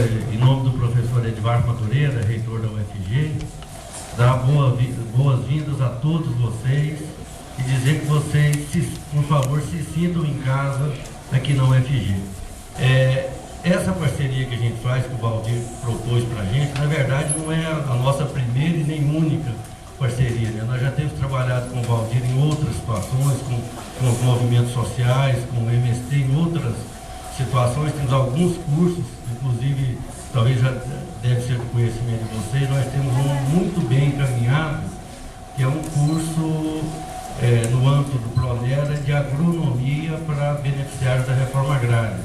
em nome do professor Edvardo Madureira, reitor da UFG, dar boas-vindas a todos vocês e dizer que vocês, por favor, se sintam em casa aqui na UFG. Essa parceria que a gente faz, que o Valdir propôs para a gente, na verdade não é a nossa primeira e nem única parceria, né? Nós já temos trabalhado com o Valdir em outras situações, com os movimentos sociais, com o MST, em outras situações. Temos alguns cursos, inclusive, talvez já deve ser do conhecimento de vocês, nós temos um muito bem encaminhado, que é um curso no âmbito do Pronera de agronomia para beneficiários da reforma agrária.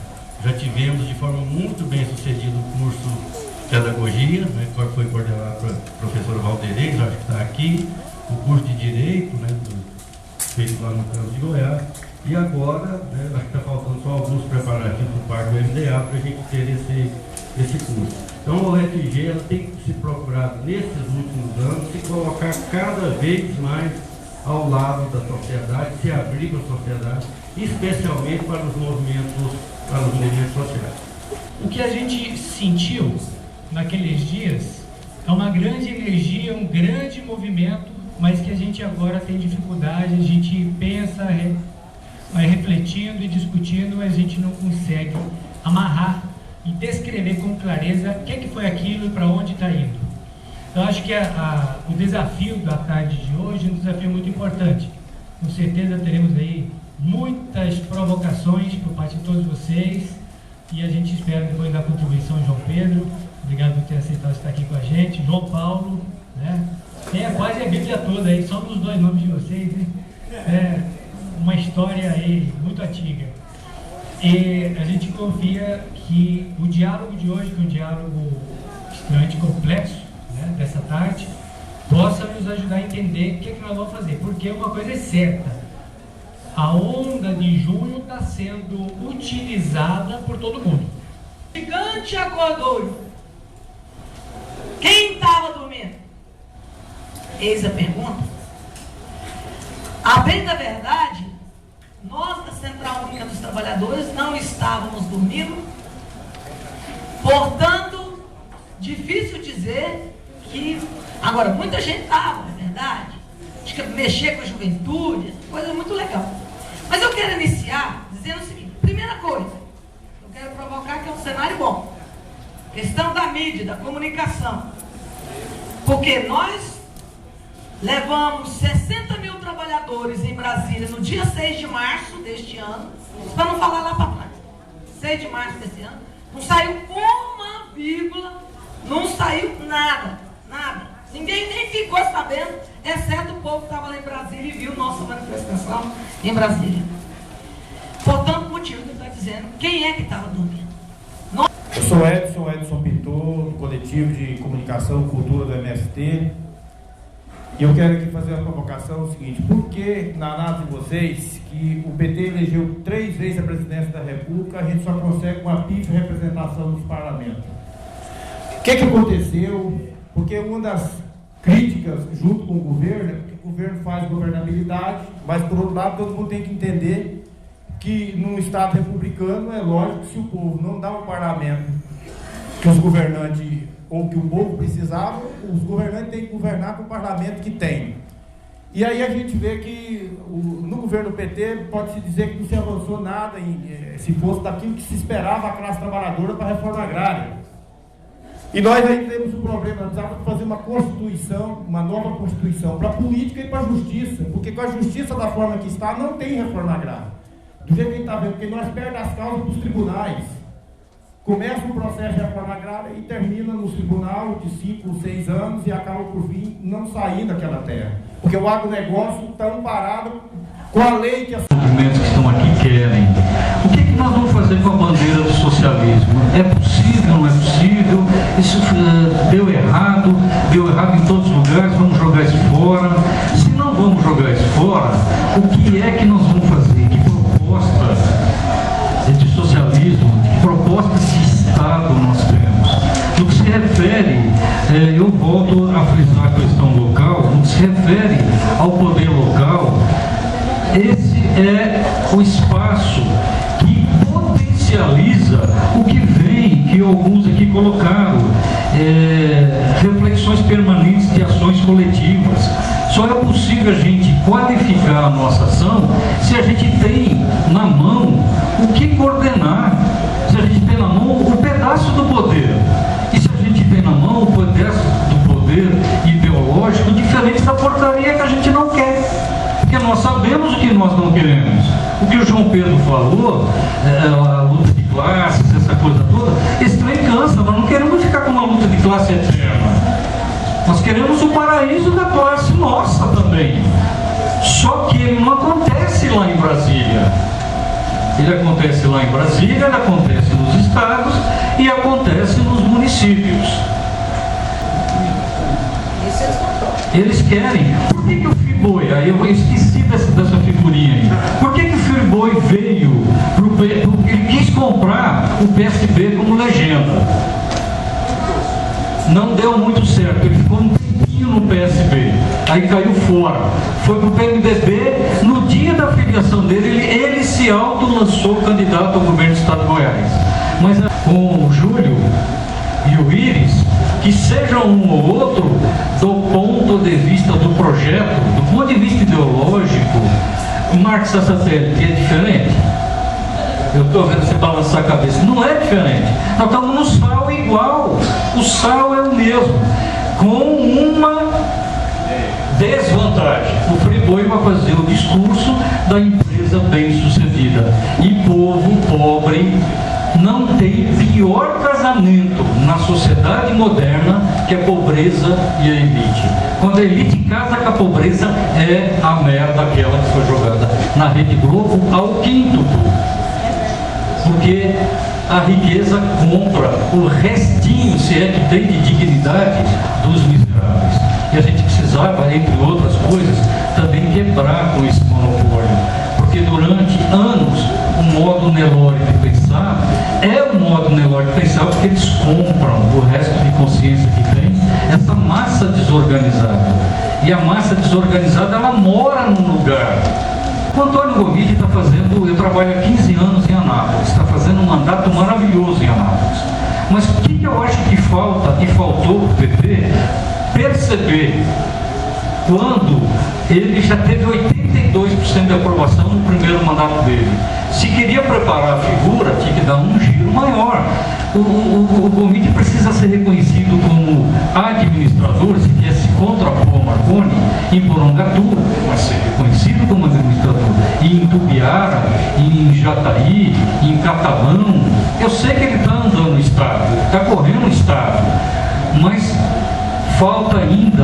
Já tivemos de forma muito bem sucedida o curso de pedagogia, né, que foi coordenado pela professora Valderez, acho que está aqui, o curso de direito, né, feito lá no campus de Goiás, e agora, né, acho que está faltando só alguns preparativos por parte do MDA para a gente ter esse curso. Então a UFG ela tem que se procurar, nesses últimos anos, se colocar cada vez mais ao lado da sociedade, se abrir para a sociedade, especialmente para os movimentos sociais. O que a gente sentiu naqueles dias é uma grande energia, um grande movimento, mas que a gente agora tem dificuldade, a gente pensa, vai refletindo e discutindo, mas a gente não consegue amarrar e descrever com clareza o que foi aquilo e para onde está indo. Eu acho que o desafio da tarde de hoje é um desafio muito importante. Com certeza teremos aí muitas provocações por parte de todos vocês e a gente espera depois da contribuição de João Pedro. Obrigado por ter aceitado estar aqui com a gente. João Paulo, né? Tem quase a Bíblia toda aí, só nos dois nomes de vocês, né? Uma história aí muito antiga. E a gente confia que o diálogo de hoje, que é um diálogo extremamente complexo, né, dessa tarde, possa nos ajudar a entender o que nós vamos fazer. Porque uma coisa é certa, a onda de junho está sendo utilizada por todo mundo. O gigante acordou. Quem estava dormindo? Eis a pergunta. A bem da verdade, nós da Central Única dos Trabalhadores não estávamos dormindo. Portanto, difícil dizer que... Agora, muita gente estava, é verdade. Acho que mexer com a juventude, coisa muito legal. Mas eu quero iniciar dizendo o seguinte. Primeira coisa, eu quero provocar que é um cenário bom. Questão da mídia, da comunicação. Porque nós levamos 60 mil trabalhadores em Brasília no dia 6 de março deste ano, para não falar lá para trás. 6 de março deste ano, não saiu uma vírgula, não saiu nada, nada. Ninguém nem ficou sabendo, exceto o povo que estava lá em Brasília e viu nossa manifestação em Brasília. Portanto, o motivo que ele está dizendo, quem é que estava dormindo? Eu sou Edson Pintor, do coletivo de comunicação e cultura do MST. E eu quero aqui fazer uma provocação, o seguinte: por que, na análise de vocês, que o PT elegeu 3 vezes a presidência da República, a gente só consegue uma pífia representação nos parlamentos? O que aconteceu? Porque uma das críticas junto com o governo é que o governo faz governabilidade, mas por outro lado todo mundo tem que entender que num Estado republicano é lógico que se o povo não dá o parlamento que os governantes ou que o povo precisava, os governantes têm que governar com o parlamento que tem. E aí a gente vê que no governo PT pode-se dizer que não se avançou nada se fosse daquilo que se esperava a classe trabalhadora para a reforma agrária. E nós aí temos um problema, nós precisamos fazer uma constituição, uma nova constituição para a política e para a justiça, porque com a justiça da forma que está não tem reforma agrária. Do jeito que a gente está vendo, porque nós perdemos as causas para os tribunais. Começa o processo de reforma agrária e termina no tribunal de 5 ou 6 anos e acaba por vir não sair daquela terra. Porque o agronegócio está amparado com a lei que... Os movimentos que estão aqui querem. O que nós vamos fazer com a bandeira do socialismo? É possível, não é possível? Isso deu errado em todos os lugares, vamos jogar isso fora. Se não vamos jogar isso fora, o que é que nós vamos fazer? Que proposta de socialismo, que proposta de Estado nós temos? No que se refere, eu volto a frisar a questão local, no que se refere ao poder local, esse é o espaço que potencializa o que vem, que que alguns aqui colocaram, reflexões permanentes de ações coletivas. Só é possível a gente qualificar a nossa ação se a gente tem na mão o que coordenar, se a gente tem na mão o pedaço do poder. E se a gente tem na mão o pedaço do poder ideológico diferente da porcaria que a gente não quer. Porque nós sabemos o que nós não queremos. O que o João Pedro falou, a luta de classes, essa coisa toda, esse trem cansa. Nós não queremos ficar com uma luta de classe eterna. Nós queremos o paraíso da classe nossa também. Só que ele não acontece lá em Brasília. Ele acontece lá em Brasília, ele acontece nos estados e acontece nos municípios. Eles querem. Por que o Friboi, aí eu esqueci dessa figurinha aí. Por que o Friboi veio ele quis comprar o PSB como legenda? Não deu muito certo, ele ficou um tempinho no PSB, aí caiu fora, foi para o PMDB. No dia da filiação dele, ele se auto-lançou candidato ao governo do estado de Goiás. Mas com o Júlio e o Íris, que seja um ou outro, do ponto de vista do projeto, do ponto de vista ideológico, o Marcos Satélite é diferente. Eu estou vendo você balançar a cabeça. Não é diferente. Nós estamos no sal igual. O sal é o mesmo, com uma desvantagem. O Friboi vai fazer o discurso da empresa bem-sucedida. E povo pobre não tem pior casamento na sociedade moderna que a pobreza e a elite. Quando a elite casa com a pobreza, é a merda aquela que foi jogada na Rede Globo ao quíntuplo. Porque a riqueza compra o restinho, se é que tem, de dignidade dos miseráveis. E a gente precisava, entre outras coisas, também quebrar com esse monopólio. Porque durante anos, o modo Nelore de pensar é o modo Nelore de pensar, porque eles compram o resto de consciência que tem, essa massa desorganizada. E a massa desorganizada, ela mora num lugar. O Antônio Gomide está fazendo, eu trabalho há 15 anos em Anápolis, está fazendo um mandato maravilhoso em Anápolis. Mas o que eu acho que falta e faltou para o PT perceber quando ele já teve 82% de aprovação no primeiro mandato dele? Se queria preparar a figura, tinha que dar um giro maior. O Gomide precisa ser reconhecido como administrador, se viesse contrapor Marconi em Porongatu, mas ser reconhecido como administrador. E em Tubiara, em Jataí, em Catalão. Eu sei que ele está andando no estado, está correndo no estado, mas falta ainda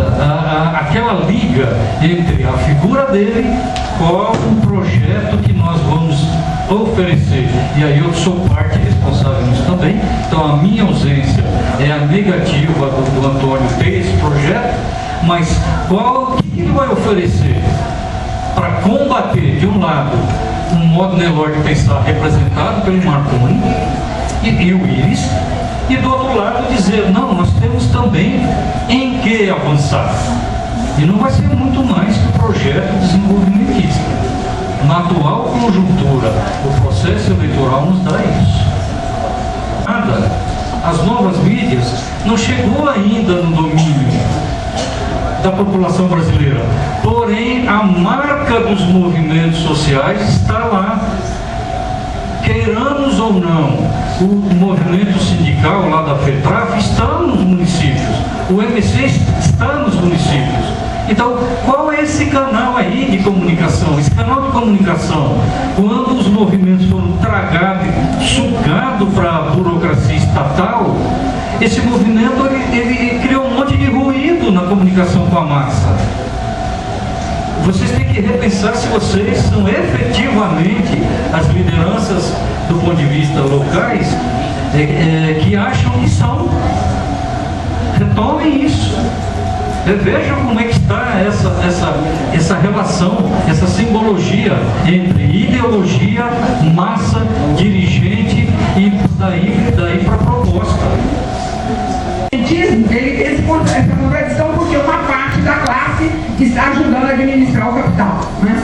aquela liga entre a figura dele com o projeto que nós vamos oferecer. E aí eu sou parte responsável nisso também. Então a minha ausência é a negativa do Antônio ter esse projeto, mas o que ele vai oferecer para combater, de um lado, um modo Nelore de pensar representado pelo Marconi e o Íris, e do outro lado dizer, não, nós temos também em que avançar. E não vai ser muito mais que o projeto desenvolvimentista. Na atual conjuntura, o processo eleitoral nos dá isso. Nada, as novas mídias não chegou ainda no domínio da população brasileira. Porém, a marca dos movimentos sociais está lá. Queiramos ou não, o movimento sindical lá da FETRAF está nos municípios, o MC está nos municípios. Então, qual é esse canal aí de comunicação? Esse canal de comunicação, quando os movimentos foram tragados, sugados para a burocracia estatal, esse movimento ele criou um monte de ruído na comunicação com a massa. Vocês têm que repensar se vocês são efetivamente as lideranças do ponto de vista locais que acham que são. Retomem isso. Vejam como é que está essa relação, essa simbologia entre ideologia, massa, dirigente e daí para a proposta. Essa contradição porque uma parte da classe está ajudando a administrar o capital, né?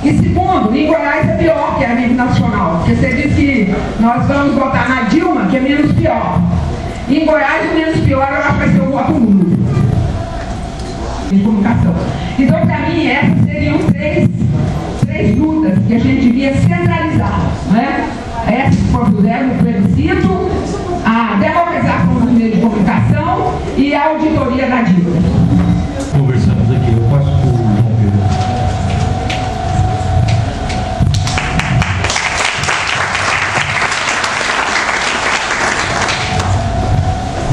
E segundo, em Goiás é pior que a nível nacional, porque você diz que nós vamos votar na Dilma, que é menos pior. E em Goiás, o menos pior, eu acho que vai ser o voto nulo de comunicação. Então, para mim, essas seriam três lutas que a gente devia centralizar, né? Essas que propuseram o plebiscito, a democratização do meio de comunicação e a auditoria da dívida. Conversamos aqui, eu passo por João Pedro.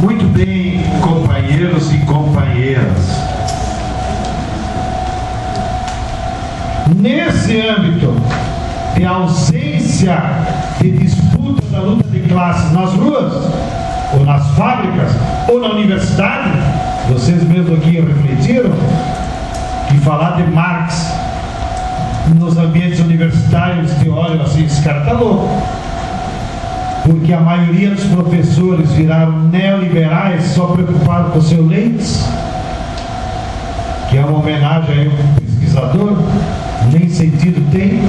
Muito bem, companheiros e companheiras. Nesse âmbito de ausência de disputa da luta de classes nas ruas, ou nas fábricas, ou na universidade, vocês mesmos aqui refletiram que falar de Marx nos ambientes universitários te olham assim, esse cara tá louco. Porque a maioria dos professores viraram neoliberais só preocupados com o seu Leitz, que é uma homenagem a um pesquisador, nem sentido tem.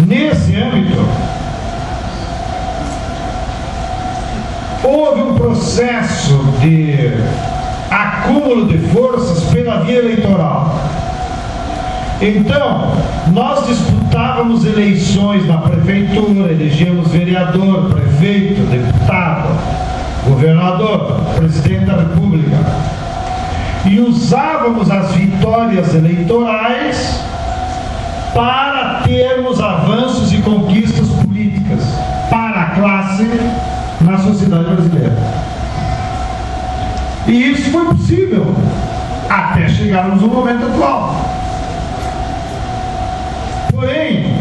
Nesse âmbito, houve um processo de acúmulo de forças pela via eleitoral. Então, nós disputávamos eleições na prefeitura, elegíamos vereador, prefeito, deputado, governador, presidente da República. E usávamos as vitórias eleitorais para termos avanços e conquistas políticas para a classe na sociedade brasileira. E isso foi possível até chegarmos no momento atual. Porém,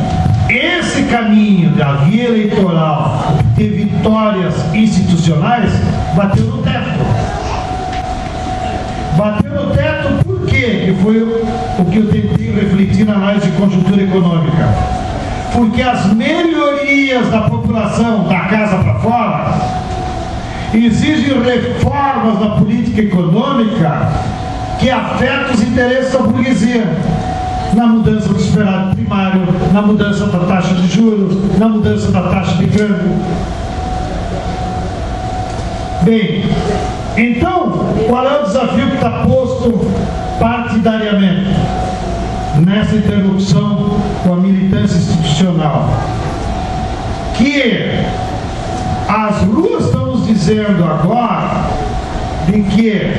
esse caminho da via eleitoral de vitórias institucionais bateu no teto. Bateu no teto por quê? Que foi o que eu tentei refletir na análise de conjuntura econômica. Porque as melhorias da população da casa para fora exigem reformas na política econômica que afetam os interesses da burguesia. Na mudança do superávit primário, na mudança da taxa de juros, na mudança da taxa de câmbio. Bem, então, qual é o desafio que está posto partidariamente nessa interlocução com a militância institucional? Que as ruas estão nos dizendo agora de que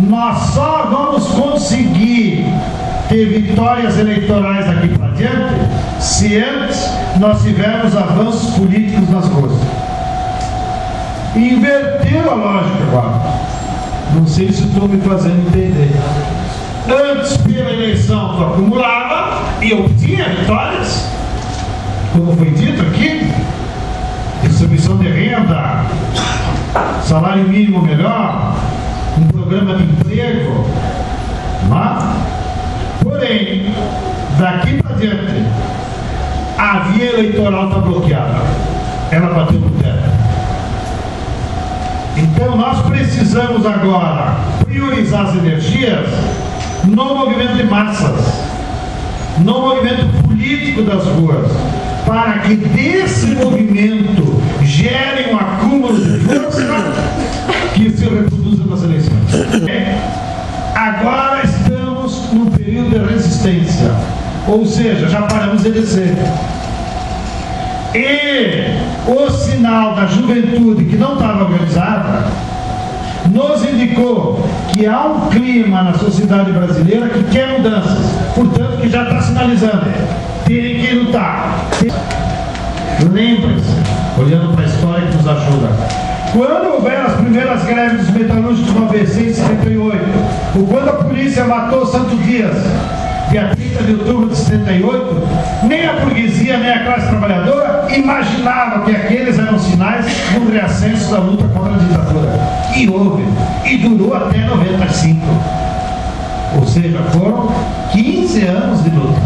nós só vamos conseguir ter vitórias eleitorais daqui para diante se antes nós tivermos avanços políticos nas ruas. E inverteu a lógica agora. Não sei se estou me fazendo entender. Antes, pela eleição, tu acumulava e obtinha vitórias, como foi dito aqui, distribuição de renda, salário mínimo melhor, um programa de emprego, mas, porém, daqui para diante, a via eleitoral está bloqueada. Ela bateu no teto. Então nós precisamos agora priorizar as energias no movimento de massas, no movimento político das ruas, para que desse movimento gere um acúmulo de força que se reproduza nas eleições. Agora estamos num período de resistência, ou seja, já paramos de descer. E o sinal da juventude que não estava organizada nos indicou que há um clima na sociedade brasileira que quer mudanças, portanto que já está sinalizando, tem que lutar. Lembre-se, olhando para a história que nos ajuda, quando houveram as primeiras greves dos metalúrgicos no ABC em 78, ou quando a polícia matou Santo Dias, dia 30 de outubro de 78, nem a burguesia, nem a classe trabalhadora imaginava que aqueles eram sinais do reascenso da luta contra a ditadura. E houve, e durou até 95. Ou seja, foram 15 anos de luta.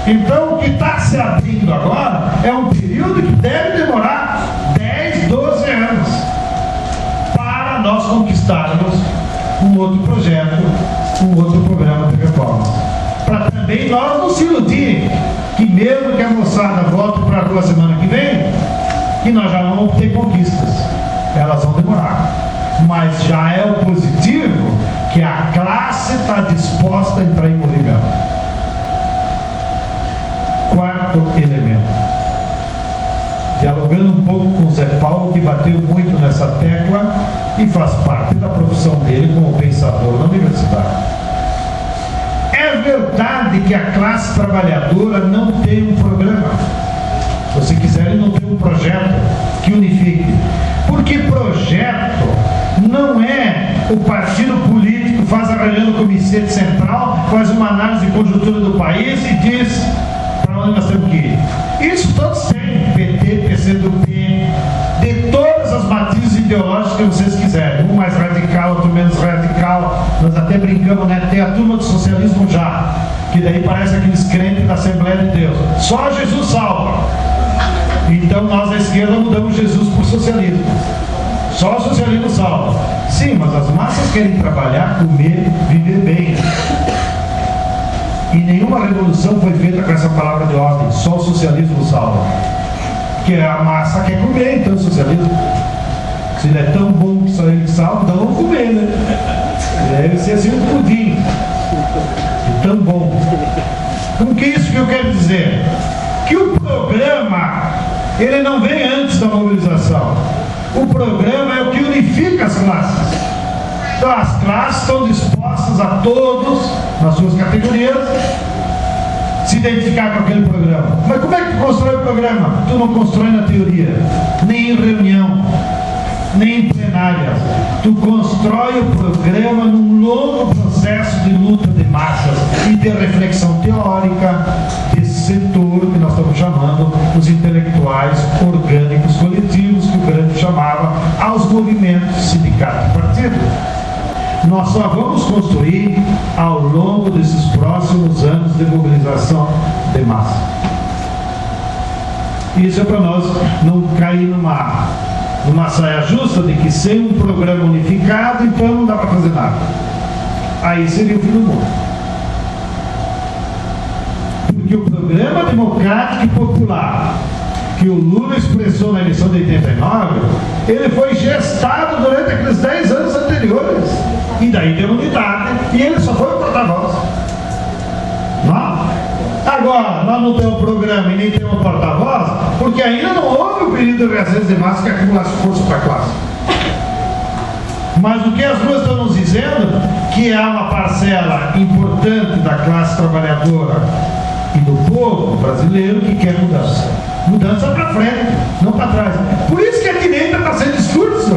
Então, o que está se abrindo agora é um período que deve demorar 10, 12 anos para nós conquistarmos um outro projeto, um outro programa de reformas. também nós não se iludir que mesmo que a moçada volte para a rua semana que vem, que nós já vamos ter conquistas. Elas vão demorar. Mas já é o positivo que a classe está disposta a entrar em movimento. Quarto elemento. Dialogando um pouco com o Zé Paulo, que bateu muito nessa tecla e faz parte da profissão dele como pensador na universidade. É verdade que a classe trabalhadora não tem um programa. Se você quiser, ele não tem um projeto que unifique. Porque projeto não é o partido político que faz a reunião do comitê central, faz uma análise de conjuntura do país e diz para onde nós temos que ir. Isso todos têm, PT, PCdoB, de todas as matrizes ideológicas que vocês quiserem, um mais radical, outro menos radical. Nós até brincamos, né? Tem a turma do socialismo já, que daí parece aqueles crentes da Assembleia de Deus. Só Jesus salva. Então nós à esquerda mudamos Jesus por socialismo. Só o socialismo salva. Sim, mas as massas querem trabalhar, comer, viver bem. E nenhuma revolução foi feita com essa palavra de ordem. Só o socialismo salva. Porque a massa quer comer, então o socialismo. Se ele é tão bom que só ele salva, então vamos comer, né? Deve ser assim um pudim. E tão bom. Com que isso que eu quero dizer? Que o programa, ele não vem antes da mobilização. O programa é o que unifica as classes. Então as classes estão dispostas a todos, nas suas categorias, se identificar com aquele programa. Mas como é que tu constrói o programa? Tu não constrói na teoria, nem em reunião, nem em plenárias. Tu constrói o programa num longo processo de luta de massas e de reflexão teórica desse setor que nós estamos chamando os intelectuais orgânicos coletivos, que o Grande chamava aos movimentos, sindicatos e partidos. Nós só vamos construir ao longo desses próximos anos de mobilização de massa. Isso é para nós não cair numa saia justa de que sem um programa unificado, então não dá para fazer nada. Aí seria o fim do mundo. Porque o programa democrático e popular que o Lula expressou na eleição de 89, ele foi gestado durante aqueles 10 anos anteriores. E daí deu unidade, e ele só foi o porta-voz. Não? Agora, nós não temos programa e nem temos porta-voz, porque ainda não houve o período de reações de massa que acumulasse força para a classe. Mas o que as duas estão nos dizendo, que há uma parcela importante da classe trabalhadora e do povo brasileiro que quer mudança. Mudança para frente, não para trás. Por isso que a direita está sem discurso.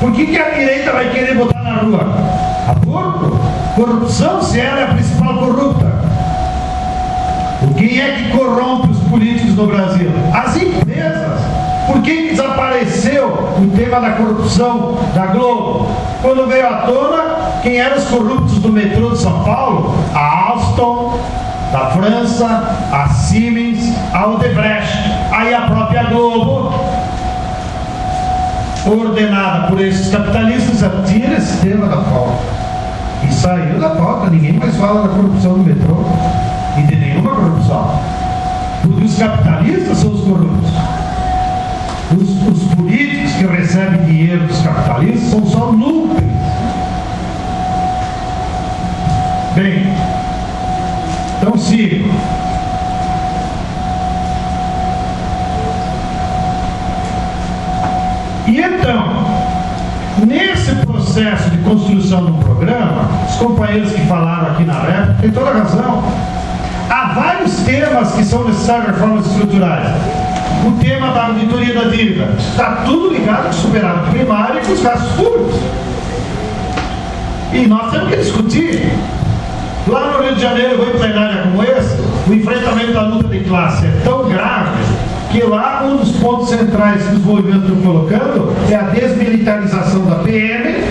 Por que a direita vai querer botar na rua? Aborto? Corrupção, se ela é a principal corrupta. Quem é que corrompe os políticos no Brasil? As empresas. Por que desapareceu o tema da corrupção da Globo? Quando veio à tona, quem eram os corruptos do metrô de São Paulo? A Alstom, da França, a Siemens, a Odebrecht, aí a própria Globo, ordenada por esses capitalistas, tira esse tema da pauta. E saiu da pauta, ninguém mais fala da corrupção do metrô e de nenhuma corrupção. Porque os capitalistas são os corruptos. Os políticos que recebem dinheiro dos capitalistas são só lucros. Bem, então sigo. E então, nesse processo de construção do programa, os companheiros que falaram aqui na época têm toda a razão. Há vários temas que são necessários reformas estruturais. O tema da auditoria da dívida está tudo ligado com o superávit primário e com os gastos públicos. E nós temos que discutir. Lá no Rio de Janeiro, em plenária como esse, o enfrentamento da luta de classe é tão grave que lá um dos pontos centrais que os movimentos estão colocando é a desmilitarização da PM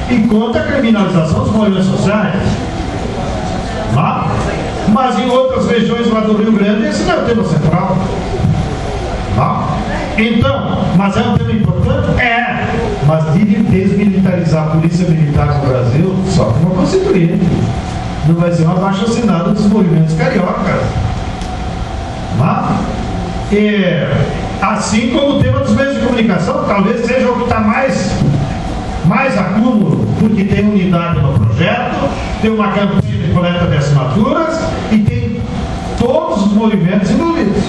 e contra a criminalização dos movimentos sociais. Não? Mas em outras regiões lá do Rio Grande, esse não é o tema central. Não? Então, mas é um tema importante? É. Mas de desmilitarizar a polícia militar no Brasil, só com uma constituinte. não vai ser um abaixo-assinado dos movimentos cariocas. Assim como o tema dos meios de comunicação, talvez seja o que está mais acúmulo, porque tem unidade no projeto, tem uma campanha de coleta de assinaturas e tem todos os movimentos envolvidos.